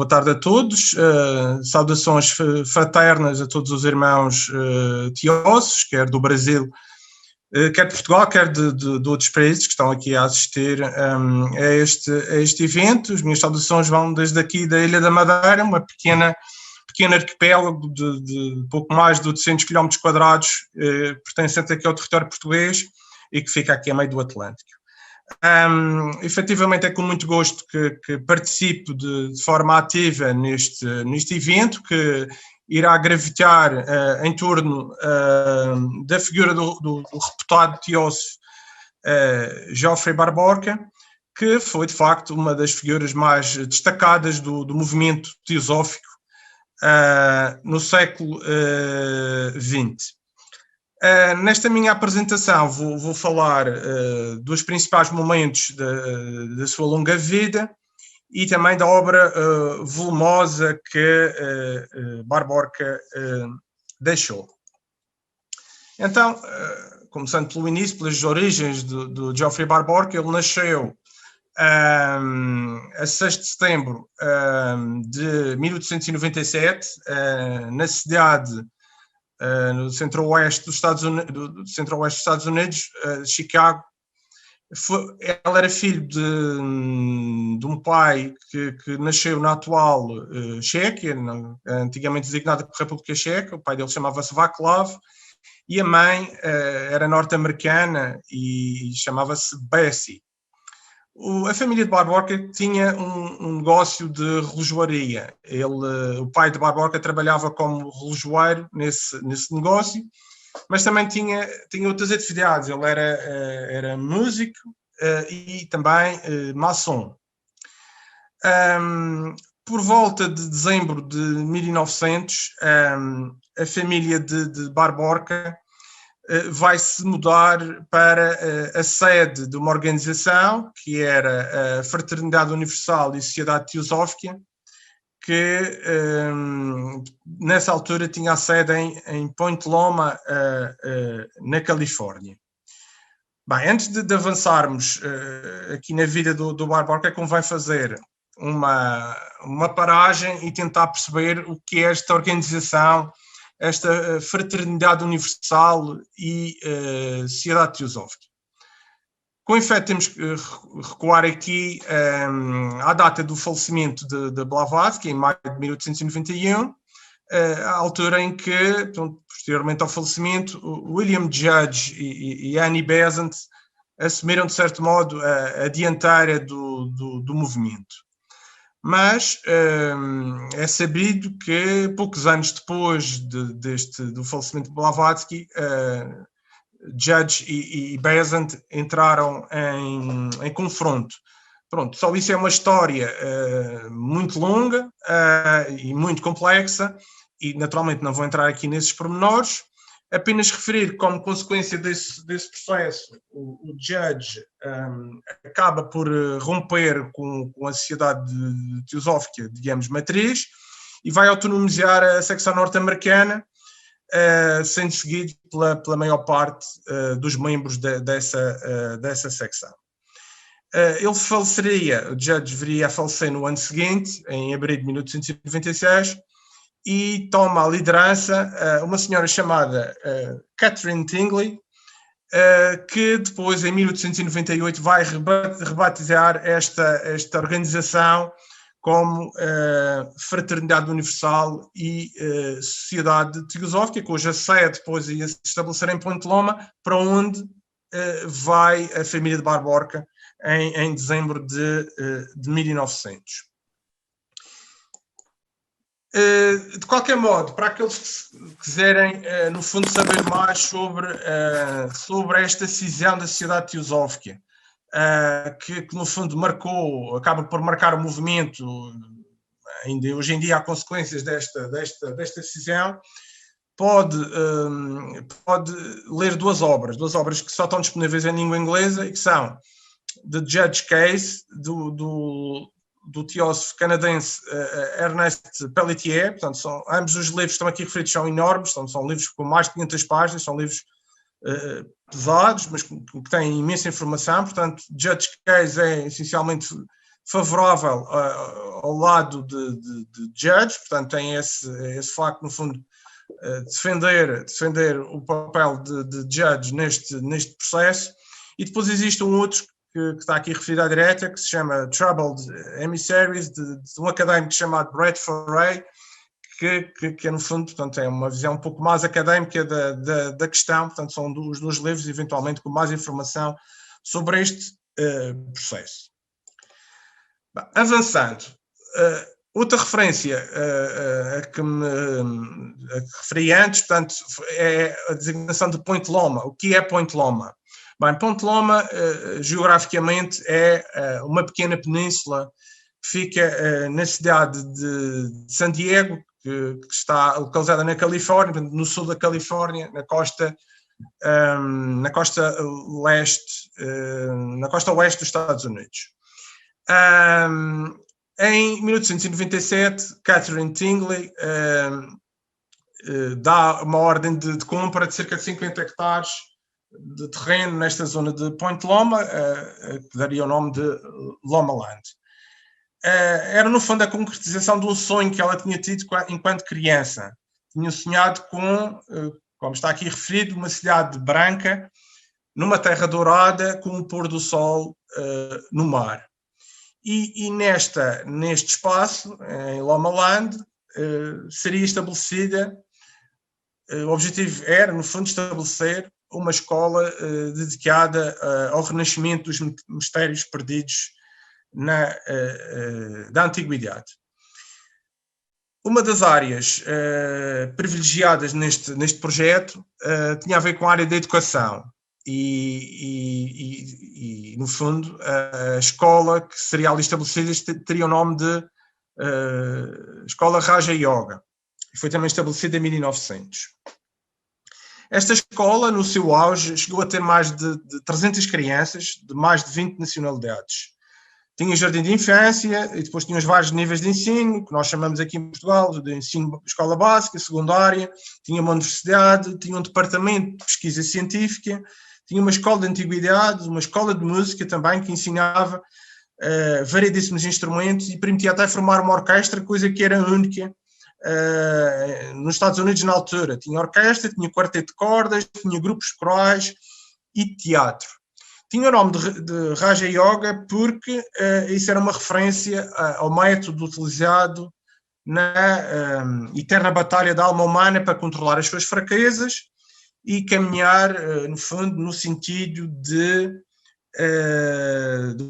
boa tarde a todos. Saudações fraternas a todos os irmãos tiosos, quer do Brasil, quer de Portugal, quer de outros países que estão aqui a assistir a este evento. As minhas saudações vão desde aqui da Ilha da Madeira, uma pequeno arquipélago de pouco mais de 800 km quadrados, pertencente aqui ao território português e que fica aqui a meio do Atlântico. Efetivamente é com muito gosto que participo de forma ativa neste evento, que irá gravitar em torno da figura do reputado teósofo Geoffrey Bar Borca, que foi de facto uma das figuras mais destacadas do movimento teosófico no século XX. Nesta minha apresentação vou falar dos principais momentos da sua longa vida e também da obra volumosa que Bar Borca deixou. Então, começando pelo início, pelas origens do Geoffrey Bar Borca, ele nasceu a 6 de setembro de 1897, na cidade no centro-oeste dos Estados Unidos, Chicago. Ela era filho de um pai que nasceu na atual Chequia, antigamente designada por República Checa. O pai dele chamava-se Václav e a mãe era norte-americana e chamava-se Bessie. A família de Bar Borca tinha um negócio de relojoaria. O pai de Bar Borca trabalhava como relojoeiro nesse negócio, mas também tinha outras atividades. Ele era músico e também maçom. Por volta de dezembro de 1900, a família de Bar Borca vai se mudar para a sede de uma organização que era a Fraternidade Universal e Sociedade Teosófica, que nessa altura tinha a sede em Point Loma, na Califórnia. Bem, antes de avançarmos aqui na vida do Bar Borca, convém fazer uma paragem e tentar perceber o que é esta organização, esta Fraternidade Universal e Sociedade Teosófica. Com efeito, temos que recuar aqui à data do falecimento de Blavatsky, em maio de 1891, a altura em que, posteriormente ao falecimento, William Judge e Annie Besant assumiram, de certo modo, a dianteira do movimento. Mas é sabido que poucos anos depois do falecimento de Blavatsky, Judge e Besant entraram em confronto. Pronto, só isso é uma história muito longa e muito complexa e naturalmente não vou entrar aqui nesses pormenores. Apenas referir como consequência desse processo, o Judge acaba por romper com a sociedade teosófica, digamos, matriz, e vai autonomizar a secção norte-americana, sendo seguido pela maior parte dos membros dessa secção. Ele faleceria, o Judge viria a falecer no ano seguinte, em abril de 1896, e toma a liderança uma senhora chamada Catherine Tingley, que depois, em 1898, vai rebatizar esta organização como Fraternidade Universal e Sociedade Teosófica, cuja sede depois ia se estabelecer em Point Loma, para onde vai a família de Bar Borca em dezembro de 1900. De qualquer modo, para aqueles que quiserem, no fundo, saber mais sobre esta cisão da Sociedade Teosófica, que no fundo acaba por marcar o movimento, ainda hoje em dia há consequências desta cisão, pode ler duas obras que só estão disponíveis em língua inglesa e que são The Judge Case, do teósofo canadense Ernest Pelletier. Portanto, ambos os livros que estão aqui referidos são enormes, são livros com mais de 500 páginas, são livros pesados, mas que têm imensa informação. Portanto, Judge Case é essencialmente favorável ao lado de Judge, portanto tem esse facto, no fundo, defender o papel de Judge neste processo. E depois existe um outro que está aqui referido à direita, que se chama Troubled Emissaries, de um académico chamado Brett Foray, que no fundo, portanto, é uma visão um pouco mais académica da questão. Portanto, são os dois livros, eventualmente, com mais informação sobre este processo. Bem, avançando, outra referência a que referi antes, portanto, é a designação de Point Loma. O que é Point Loma? Bem, Point Loma, geograficamente, é uma pequena península que fica na cidade de San Diego, que está localizada na Califórnia, no sul da Califórnia, na costa leste, na costa oeste dos Estados Unidos. Em 1897, Catherine Tingley dá uma ordem de compra de cerca de 50 hectares de terreno nesta zona de Point Loma, que daria o nome de Loma Land. Era, no fundo, a concretização de um sonho que ela tinha tido enquanto criança. Tinha sonhado com, como está aqui referido, uma cidade branca, numa terra dourada, com o pôr do sol no mar. E neste espaço, em Loma Land, seria estabelecida, o objetivo era, no fundo, estabelecer uma escola dedicada ao renascimento dos mistérios perdidos da Antiguidade. Uma das áreas privilegiadas neste projeto tinha a ver com a área da educação e no fundo, a escola que seria ali estabelecida teria o nome de Escola Raja Yoga, e foi também estabelecida em 1900. Esta escola, no seu auge, chegou a ter mais de 300 crianças de mais de 20 nacionalidades. Tinha jardim de infância e depois tinha os vários níveis de ensino, que nós chamamos aqui em Portugal de ensino, escola básica, secundária, tinha uma universidade, tinha um departamento de pesquisa científica, tinha uma escola de antiguidades, uma escola de música também, que ensinava variedíssimos instrumentos e permitia até formar uma orquestra, coisa que era única nos Estados Unidos na altura. Tinha orquestra, tinha quarteto de cordas, tinha grupos corais e teatro. Tinha o nome de Raja Yoga porque isso era uma referência ao método utilizado na eterna batalha da alma humana para controlar as suas fraquezas e caminhar, no fundo, no sentido de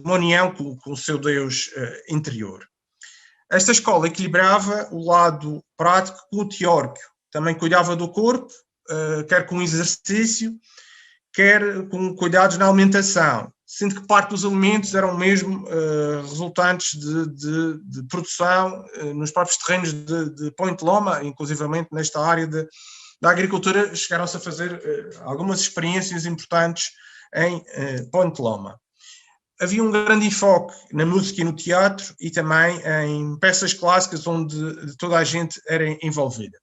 uma união com o seu Deus interior. Esta escola equilibrava o lado prático com o teórico. Também cuidava do corpo, quer com exercício, quer com cuidados na alimentação, sendo que parte dos alimentos eram mesmo resultantes de produção nos próprios terrenos de Point Loma, inclusivamente nesta área da agricultura, chegaram-se a fazer algumas experiências importantes em Point Loma. Havia um grande enfoque na música e no teatro e também em peças clássicas onde toda a gente era envolvida.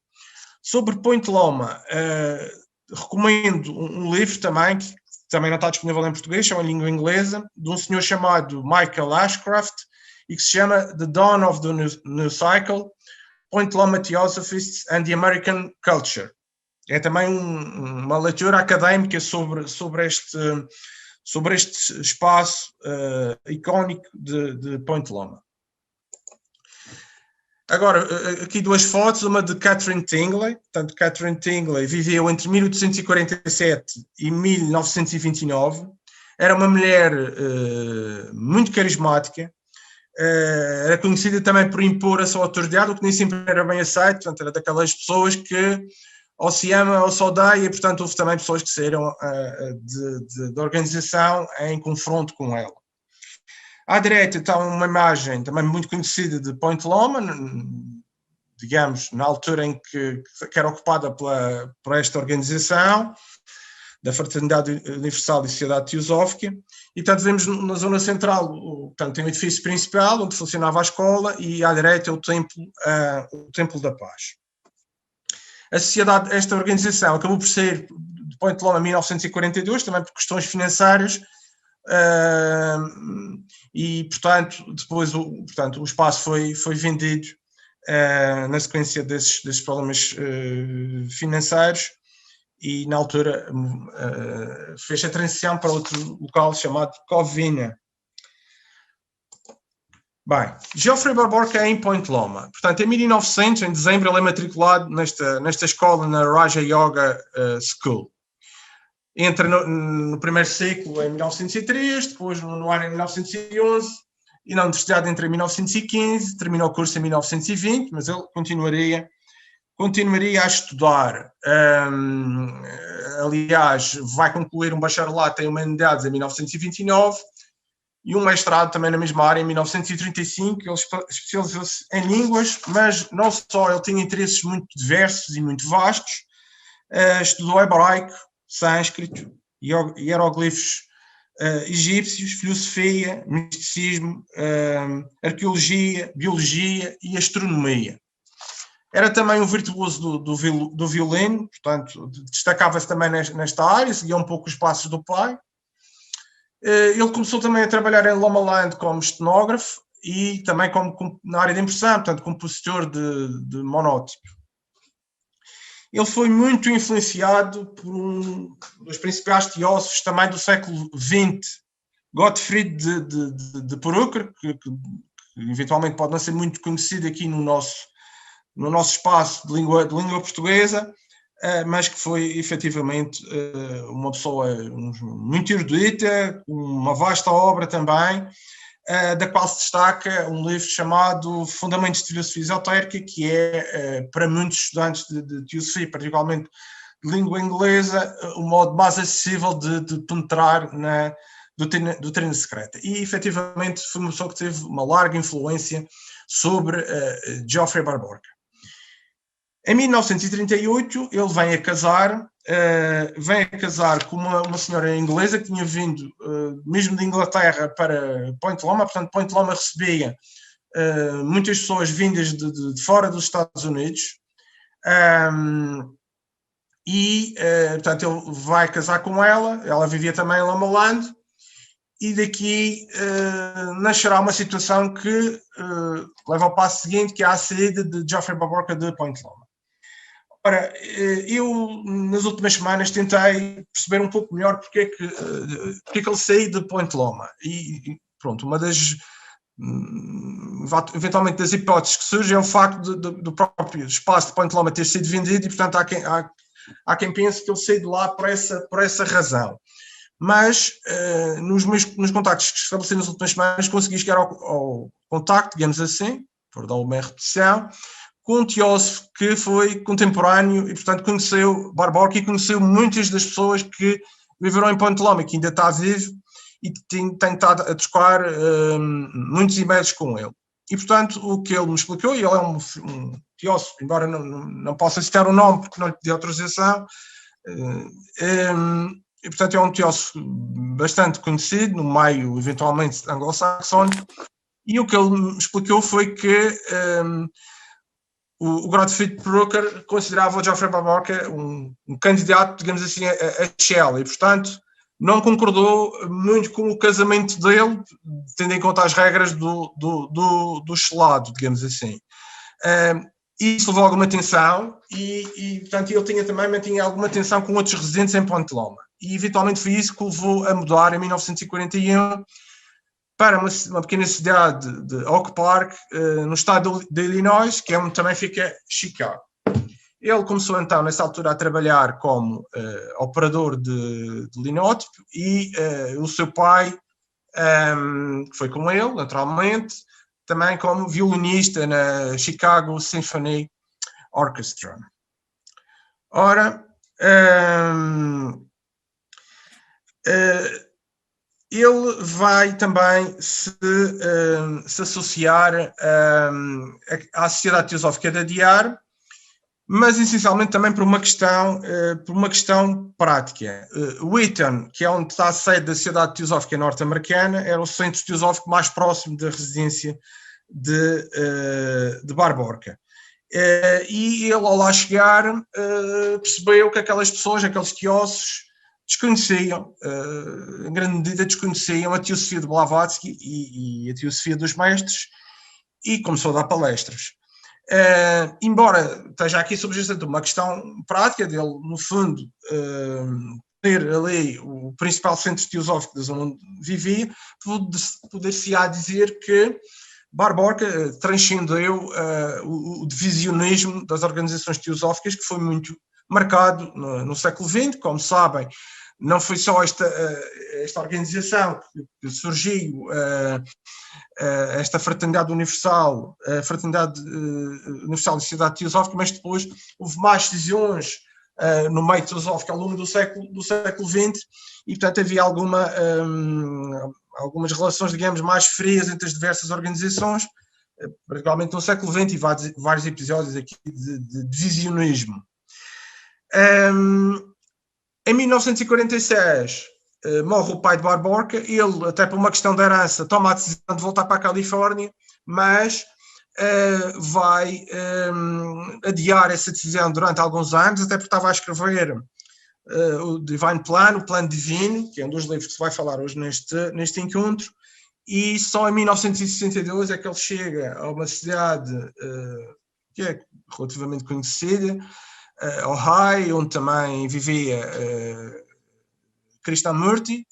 Sobre Point Loma, recomendo um livro também, que também não está disponível em português, é uma língua inglesa, de um senhor chamado Michael Ashcraft, e que se chama The Dawn of the New Cycle, Point Loma Theosophists and the American Culture. É também uma leitura académica sobre este espaço icónico de Point Loma. Agora, aqui duas fotos, uma de Catherine Tingley. Portanto, Catherine Tingley viveu entre 1847 e 1929. Era uma mulher muito carismática. Era conhecida também por impor a sua autoridade, o que nem sempre era bem aceito. Portanto, era daquelas pessoas que ou se ama ou se odeia, e portanto houve também pessoas que saíram de organização em confronto com ela. À direita está uma imagem também muito conhecida de Point Loma, digamos, na altura em que era ocupada por esta organização, da Fraternidade Universal e Sociedade Teosófica, e portanto vemos na zona central, portanto, tem o edifício principal, onde funcionava a escola, e à direita o Templo da Paz. A sociedade, esta organização acabou por ser de Point Loma em 1942, também por questões financeiras, e, portanto, depois o espaço foi vendido na sequência desses problemas financeiros, e na altura fez a transição para outro local chamado Covina. Bem, Geoffrey Barbourka é em Point Loma. Portanto, em 1900, em dezembro, ele é matriculado nesta escola, na Raja Yoga School. Entra no primeiro ciclo em 1903, depois no ano em 1911, e na universidade entra em 1915, termina o curso em 1920, mas ele continuaria a estudar. Aliás, vai concluir um bacharelato em Humanidades em 1929 e um mestrado também na mesma área em 1935. Ele especializou-se em línguas, mas não só, ele tinha interesses muito diversos e muito vastos. Estudou hebraico, sânscrito, hieroglifos egípcios, filosofia, misticismo, arqueologia, biologia e astronomia. Era também um virtuoso do violino, portanto, destacava-se também nesta área, seguia um pouco os passos do pai. Ele começou também a trabalhar em Lomaland como estenógrafo e também na área de impressão, portanto, compositor de monótipo. Ele foi muito influenciado por um dos principais teósofos também do século XX, Gottfried de Perucker, que eventualmente pode não ser muito conhecido aqui no nosso espaço de língua portuguesa, mas que foi efetivamente uma pessoa muito erudita, com uma vasta obra também, da qual se destaca um livro chamado Fundamentos de Filosofia Esotérica, que é, para muitos estudantes de teosofia, particularmente de língua inglesa, o modo mais acessível de penetrar na doutrina secreta. E, efetivamente, foi uma pessoa que teve uma larga influência sobre Geoffrey Barbourka. Em 1938, ele vem a casar com uma senhora inglesa que tinha vindo mesmo de Inglaterra para Point Loma. Portanto, Point Loma recebia muitas pessoas vindas de fora dos Estados Unidos. Portanto, ele vai casar com ela vivia também em Lomaland, e daqui nascerá uma situação que leva ao passo seguinte, que é a saída de Geoffrey Barbourka de Point Loma. Ora, eu nas últimas semanas tentei perceber um pouco melhor porque é que ele saiu de Point Loma, e pronto, uma das eventualmente das hipóteses que surge é o facto do próprio espaço de Point Loma ter sido vendido, e portanto há quem pense que ele saiu de lá por essa razão. Mas nos contactos que estabeleci nas últimas semanas consegui chegar ao contacto, digamos assim, por dar uma repetição, com um teósofo que foi contemporâneo e, portanto, conheceu Barbourka e conheceu muitas das pessoas que viveram em Point Loma, que ainda está vivo e tem estado a trocar muitos e-mails com ele. E, portanto, o que ele me explicou, e ele é um teósofo, embora não possa citar o nome porque não lhe pedi autorização, e, portanto, é um teósofo bastante conhecido no meio, eventualmente, anglo-saxónico, e o que ele me explicou foi que o Gottfried Perucker considerava o Geoffrey Barbourka um candidato, digamos assim, a Shell, e, portanto, não concordou muito com o casamento dele, tendo em conta as regras do Shelado, digamos assim. Isso levou alguma tensão e, portanto, ele mantinha alguma tensão com outros residentes em Point Loma. E, eventualmente, foi isso que o levou a mudar em 1941 para uma pequena cidade de Oak Park, no estado de Illinois, que é onde também fica Chicago. Ele começou, então, nessa altura, a trabalhar como operador de linótipo, e o seu pai, que foi com ele, naturalmente, também como violinista na Chicago Symphony Orchestra. Ora, ele vai também se associar à Sociedade Teosófica de Adyar, mas essencialmente também por uma questão prática. Wheaton, que é onde está a sede da Sociedade Teosófica Norte-Americana, era o centro teosófico mais próximo da residência de Barbourka. E ele, ao lá chegar, percebeu que aquelas pessoas, aqueles teósofos, desconheciam, em grande medida desconheciam a teosofia de Blavatsky e a teosofia dos mestres, e começou a dar palestras. Embora esteja aqui subjacente uma questão prática dele, no fundo, ter ali o principal centro teosófico da zona onde vivia, poder-se-á dizer que Bar-Borca transcendeu o divisionismo das organizações teosóficas, que foi muito marcado no século XX. Como sabem, não foi só esta organização que surgiu, esta Fraternidade Universal, a Fraternidade Universal de Sociedade Teosófica, mas depois houve mais cisões no meio teosófico ao longo do século XX, e portanto havia algumas relações, digamos, mais frias entre as diversas organizações, particularmente no século XX, e vários episódios aqui de divisionismo. Em 1946 morre o pai de Bar-Borca. Ele, até por uma questão de herança, toma a decisão de voltar para a Califórnia, mas vai adiar essa decisão durante alguns anos, até porque estava a escrever o Divine Plan, o Plano Divino, que é um dos livros que se vai falar hoje neste encontro, e só em 1962 é que ele chega a uma cidade que é relativamente conhecida, Ohio, onde também vivia Krishnamurti,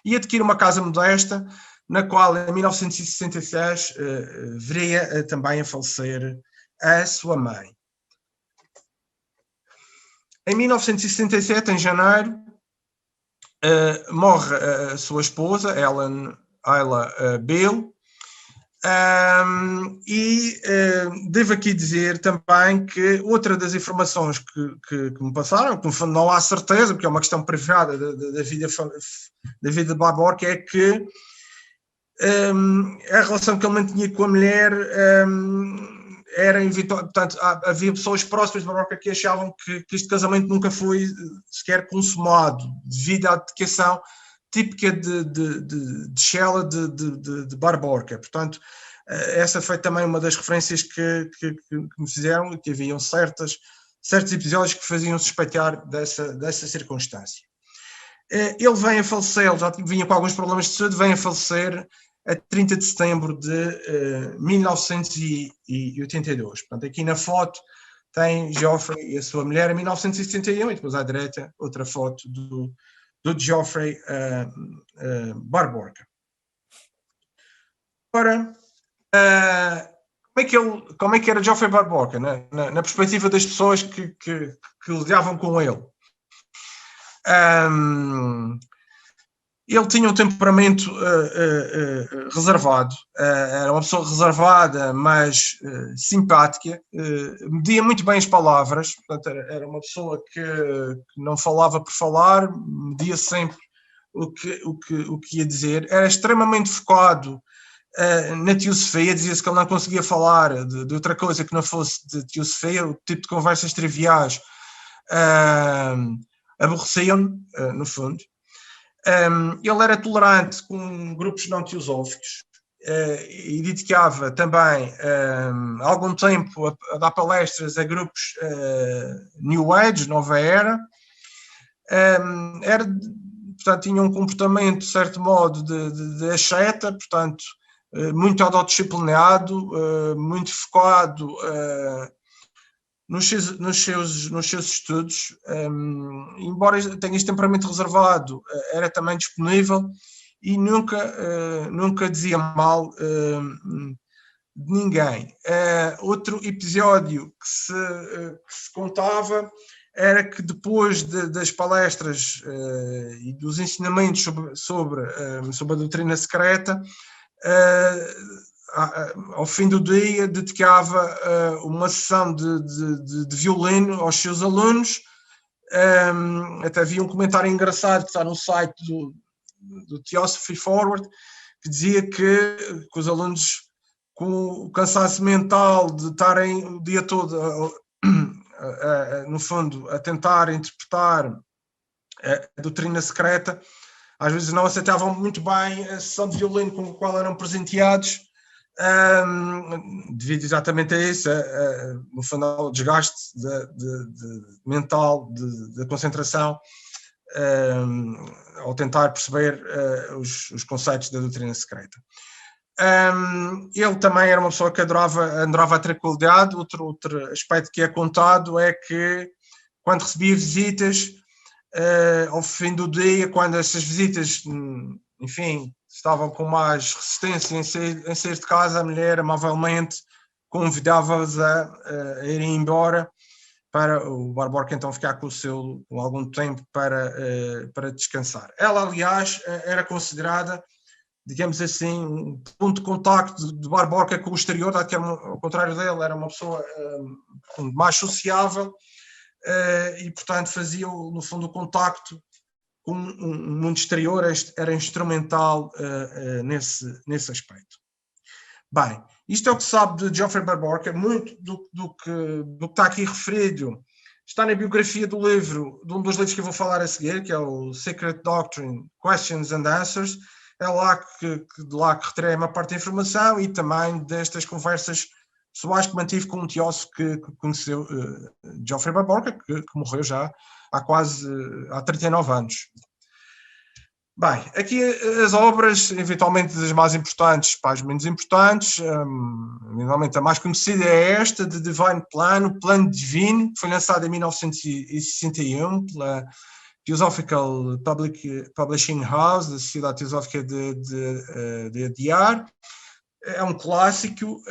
e adquire uma casa modesta, na qual em 1966 viria também a falecer a sua mãe. Em 1967, em janeiro, morre a sua esposa, Ayla Bill, e devo aqui dizer também que outra das informações que me passaram, que no fundo não há certeza, porque é uma questão privada da vida de Bar-Borca, é que a relação que ele mantinha com a mulher era evitável. Portanto, havia pessoas próximas de Bar-Borca que achavam que este casamento nunca foi sequer consumado, devido à dedicação típica de Shella de Bar-Borca. Portanto, essa foi também uma das referências que me fizeram, que haviam certos episódios que faziam suspeitar dessa circunstância. Ele vem a falecer, ele já vinha com alguns problemas de saúde, vem a falecer a 30 de setembro de 1982. Portanto, aqui na foto tem Geoffrey e a sua mulher em 1971, e depois à direita outra foto do Geoffrey Bar-Borca. Ora, como é que era Geoffrey Bar-Borca, na perspectiva das pessoas que lidavam com ele? Ele tinha um temperamento reservado, era uma pessoa reservada, mas simpática, media muito bem as palavras, portanto, era uma pessoa que não falava por falar, media sempre o que ia dizer, era extremamente focado na teosofia. Dizia-se que ele não conseguia falar de outra coisa que não fosse de teosofia. O tipo de conversas triviais aborreciam-no, no fundo. Ele era tolerante com grupos não teosóficos e dedicava também algum tempo a dar palestras a grupos New Age, Nova Era. Portanto, tinha um comportamento, de certo modo, de asceta, portanto, muito autodisciplinado, muito focado nos seus estudos. Embora tenha este temperamento reservado, era também disponível e nunca dizia mal de ninguém. Outro episódio que se contava era que depois das palestras e dos ensinamentos sobre a doutrina secreta, ao fim do dia dedicava uma sessão de violino aos seus alunos. Até havia um comentário engraçado que está no site do Theosophy Forward, que dizia que os alunos, com o cansaço mental de estarem o dia todo no fundo a tentar interpretar a doutrina secreta, às vezes não aceitavam muito bem a sessão de violino com a qual eram presenteados, devido exatamente a isso, no fundo ao desgaste mental, da concentração ao tentar perceber os conceitos da doutrina secreta. Ele também era uma pessoa que adorava a tranquilidade. Outro aspecto que é contado é que, quando recebia visitas, ao fim do dia, quando essas visitas, enfim, estavam com mais resistência em sair de casa, a mulher amavelmente convidava-os a irem embora, para o Barborca então ficar com algum tempo para descansar. Ela, aliás, era considerada, digamos assim, um ponto de contacto de Barborca com o exterior, que ao contrário dele, era uma pessoa mais sociável, e, portanto, fazia, no fundo, o contacto com um mundo exterior, era instrumental nesse aspecto. Bem, isto é o que se sabe de Geoffrey Barborca. Muito do que está aqui referido está na biografia de um dos livros que eu vou falar a seguir, que é o Secret Doctrine, Questions and Answers. É de lá que retirei a maior parte da informação, e também destas conversas pessoais que mantive com um teósofo que conheceu Geoffrey Barborca, que morreu já há 39 anos. Bem, aqui as obras, eventualmente das mais importantes para as menos importantes, eventualmente a mais conhecida é esta, de Divine Plan, o Plano Divino, que foi lançado em 1961 pela Theosophical Publishing House, da Sociedade Teosófica de Adyar. É um clássico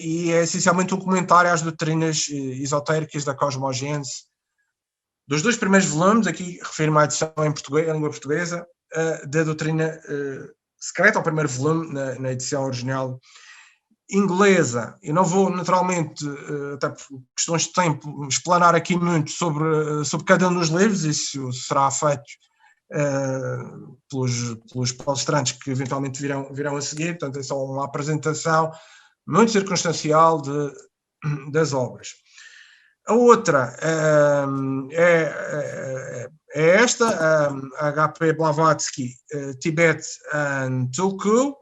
e é essencialmente um comentário às doutrinas esotéricas da cosmogênese. Dos dois primeiros volumes, aqui refiro-me à edição em língua portuguesa, da doutrina secreta, ao primeiro volume, na edição original inglesa. Eu não vou, naturalmente, até por questões de tempo, explanar aqui muito sobre cada um dos livros. Isso será feito pelos palestrantes que eventualmente virão a seguir. Portanto, é só uma apresentação muito circunstancial das obras. A outra é esta, H.P. Blavatsky, Tibet and Tulku,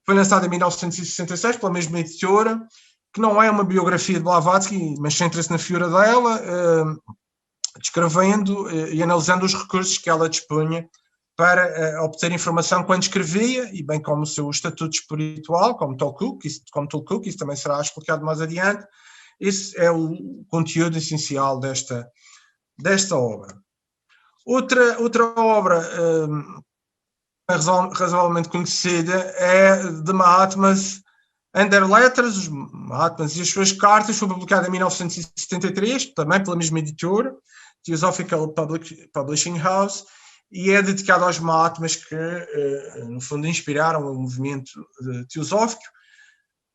foi lançada em 1966 pela mesma editora, que não é uma biografia de Blavatsky, mas centra-se na figura dela, descrevendo e analisando os recursos que ela dispunha para obter informação quando escrevia, e bem como o seu estatuto espiritual, como Tulku, que isso também será explicado mais adiante. Esse é o conteúdo essencial desta obra. Outra obra razoavelmente conhecida é The Mahatmas and Their Letters, os Mahatmas e as suas cartas, foi publicada em 1973, também pela mesma editora, Theosophical Publishing House, e é dedicado aos Mahatmas que, no fundo, inspiraram o movimento teosófico.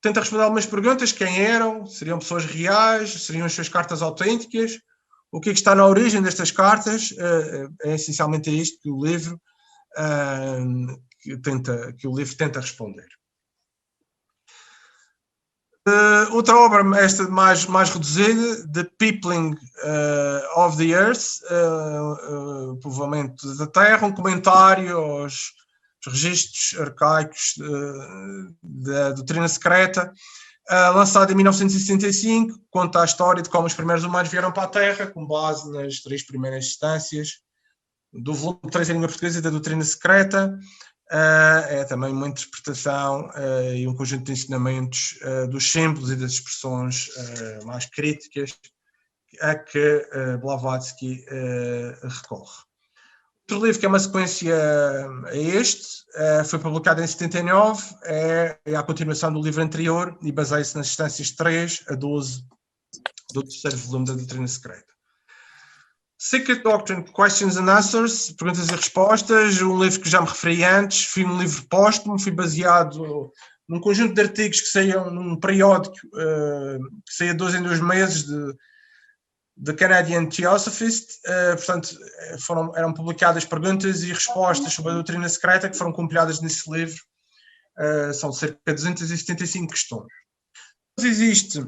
Tenta responder algumas perguntas: quem eram, seriam pessoas reais, seriam as suas cartas autênticas, o que está na origem destas cartas. É essencialmente a isto que o livro tenta responder. Outra obra, esta mais reduzida, The Peopling of the Earth, o povoamento da Terra, um comentário aos registros arcaicos da doutrina secreta, lançado em 1965, conta a história de como os primeiros humanos vieram para a Terra, com base nas 3 primeiras instâncias do volume 3 em língua portuguesa da doutrina secreta. É também uma interpretação e um conjunto de ensinamentos dos símbolos e das expressões mais críticas a que Blavatsky recorre. Outro livro que é uma sequência a este, foi publicado em 79, é a continuação do livro anterior e baseia-se nas instâncias 3 a 12 do terceiro volume da doutrina secreta. Secret Doctrine, Questions and Answers, perguntas e respostas, um livro que já me referi antes. Foi um livro póstumo, foi baseado num conjunto de artigos que saíam num periódico que saía 2 em 2 meses de Canadian Theosophist. Portanto, eram publicadas perguntas e respostas sobre a doutrina secreta que foram compiladas nesse livro. São cerca de 275 questões. Mas existe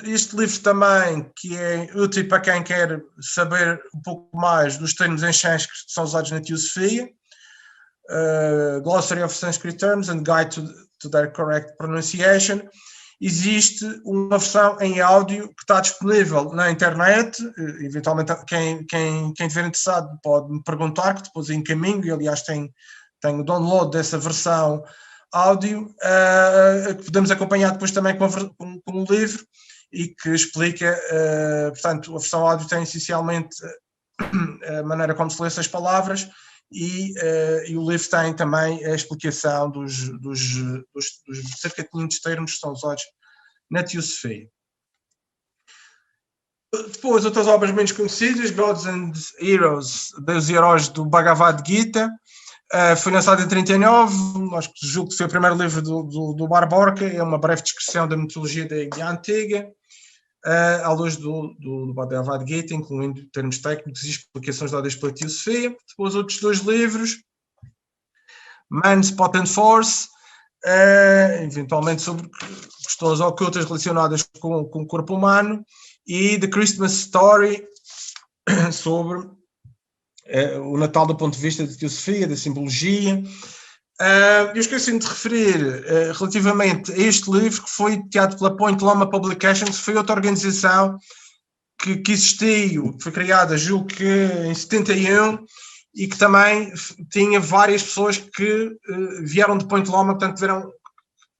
este livro também, que é útil para quem quer saber um pouco mais dos termos em sânscrito que são usados na teosofia, Glossary of Sanskrit Terms and Guide to their Correct Pronunciation. existe uma versão em áudio que está disponível na internet. Eventualmente, quem estiver interessado pode me perguntar, que depois encaminho, e aliás tem o download dessa versão áudio, que podemos acompanhar depois também com um livro, e que explica, portanto, a versão áudio tem essencialmente a maneira como se lê essas palavras, e o livro tem também a explicação dos cerca de 500 termos que estão usados na Teosofia. Depois, outras obras menos conhecidas, Gods and Heroes, Deus e Heróis, do Bhagavad Gita, foi lançado em 39, acho que julgo que foi o primeiro livro do Bar Borca, é uma breve descrição da mitologia da Índia Antiga, à luz do Bhagavad Gita, incluindo termos técnicos e explicações dadas pela Teosofia. Depois outros dois livros, Man's Potent Force, eventualmente sobre questões ocultas relacionadas com o corpo humano, e The Christmas Story, sobre o Natal do ponto de vista da Teosofia, da simbologia. Eu esqueci-me de referir relativamente a este livro, que foi editado pela Point Loma Publications, que foi outra organização que existiu, que foi criada, julgo que em 71, e que também tinha várias pessoas que vieram de Point Loma, portanto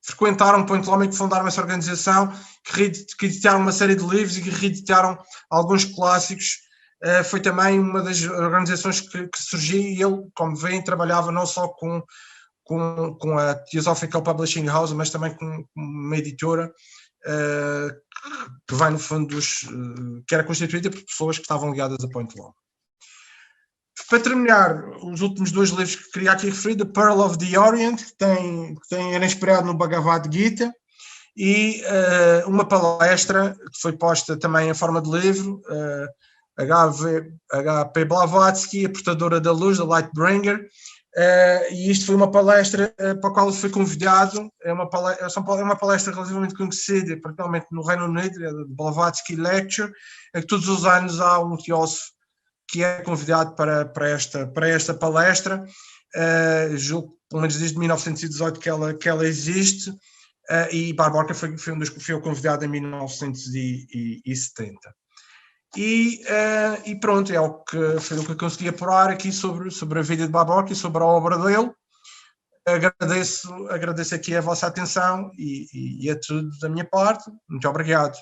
frequentaram Point Loma e que fundaram essa organização, que editaram uma série de livros e que reeditaram alguns clássicos. Foi também uma das organizações que surgiu, e ele, como veem, trabalhava não só com a Theosophical Publishing House, mas também com uma editora que vai no fundo que era constituída por pessoas que estavam ligadas a Point Loma. Para terminar, os últimos dois livros que queria aqui referir, The Pearl of the Orient, que era inspirado no Bhagavad Gita, e uma palestra que foi posta também em forma de livro, H.P. Blavatsky, a portadora da luz, da Lightbringer, e isto foi uma palestra para a qual fui convidado. É uma palestra relativamente conhecida, particularmente no Reino Unido, a Blavatsky Lecture, é que todos os anos há um teósofo que é convidado para esta palestra, julgo pelo menos desde 1918 que ela existe, e Bar Borca foi o convidado em 1970. E pronto, foi o que eu consegui apurar aqui sobre a vida de Bar Borca e sobre a obra dele. Agradeço aqui a vossa atenção, e é tudo da minha parte. Muito obrigado.